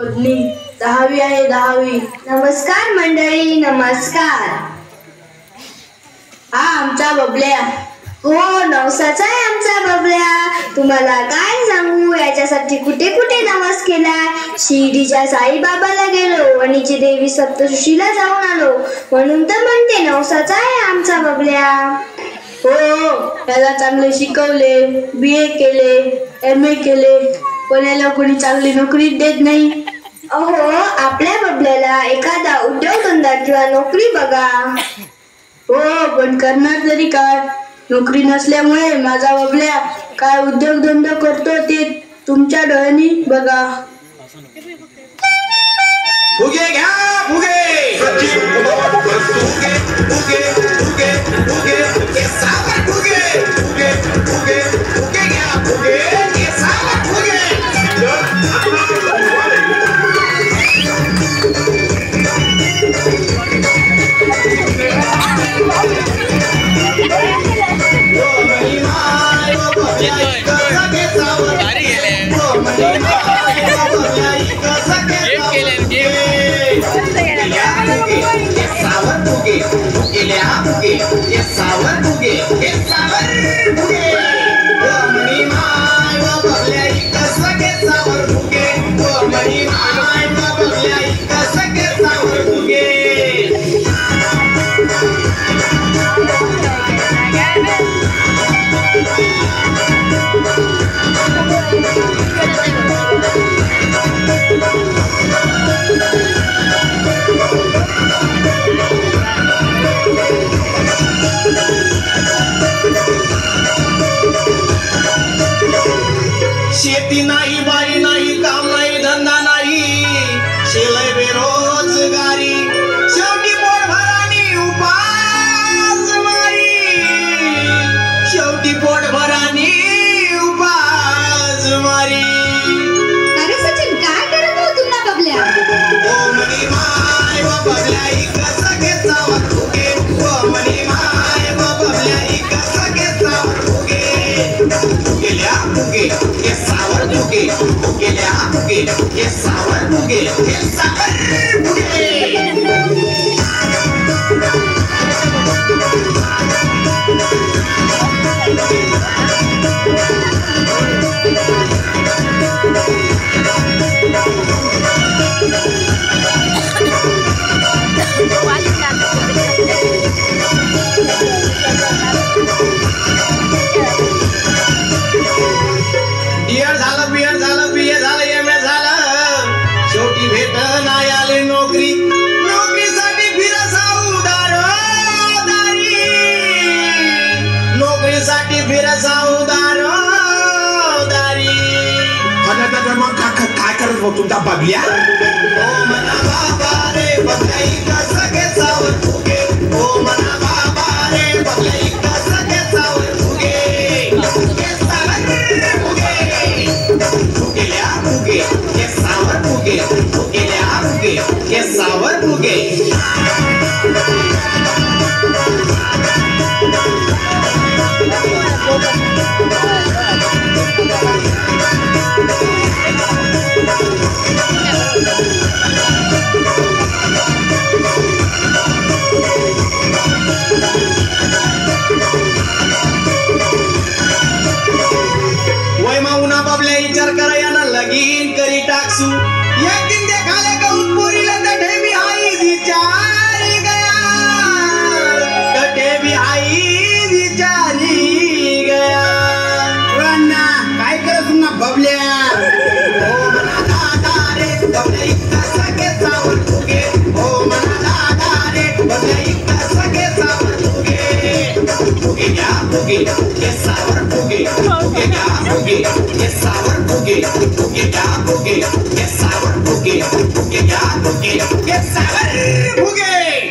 पत्नी 10वी आहे 10वी. नमस्कार मंडळी, नमस्कार. हा आमचा बबल्या. हो, नवसाचा आहे आमचा बबल्या. तुम्हाला काय सांगू, याच्यासाठी कुठे कुठे नवस केलाय. शिर्डीच्या साईबाबाला गेलो, वणीची देवी सप्तशृंगीला जाऊन आलो. म्हणून तर म्हणते नवसाचा आहे आमचा बबल्या. हो, त्याला चांगले शिकवले, BA केले, MA केले, पण याला कोणी चांगली नोकरी देत नाही. अहो, आपल्या बबल्याला एखादा उद्योगधंदा किंवा नोकरी बघा. हो, पण करणार तरी काय? नोकरी नसल्यामुळे माझा बबल्या काय उद्योगधंदा करतो ते तुमच्या डोळ्यांनी बघा. फुगे घ्या फुगे, फुगे फुगे फुगे फुगे हे सावर फुगे, फुगे फुगे फुगे घ्या फुगे, हे सावर फुगे. शेती नाही, बारी नाही, काम नाही, धंदा नाही, शेलय बेरोजगारी, शेवटी पोटभरानी उपास मारी, शेवटी पोटभरानी उपास मारी. अरे सचिन, काय करत हो तुम्हाला बबल्या? ओ मनी माय बबल्या कसं घेतावर फुगे, ओ मनी माय बबल्या कसं घेतावर फुगे, फुगेल्या फुगे हे सावर फुगे, फुगेल्या फुगे हे सावर फुगे, हे सावर फुगे. डिअर झालं, बिअर झालं, BA झालं, MA झालं, शेवटी भेट नाही आले नोकरी, नोकरीसाठी फिरसाव दारी, नोकरीसाठी फिरसाव दारी. मग काय करत हो तुमचा बबल्या? ओ मना बाबा रे बबल्या कसं घेसावर फुगे, ओ मना बाबा रे बबल्या कसं घेसावर फुगे, हे सावर फुगे, फुगेल्या फुगे हे सावर फुगे, फुगेल्या फुगे हे सावर फुगे. वय माऊना बाबल्या विचार करा याना लगीन करी टाकसू, एक दिन देखाले कौन पोरीला तठे भी आई विचारी गया, तठे भी आई विचारी गया. पुरांना काय करत ना बबल्या? ओ मना दादा रे बबल्या कसं घेसावर फुगे, ओ मना दादा रे बबल्या कसं घेसावर फुगे, फुगेल्या फुगे हे सावर फुगे, फुगेल्या फुगे हे सावर फुगे, फुगेल्या फुगे हे सावर फुगे, फुगेल्या फुगे हे सावर फुगे.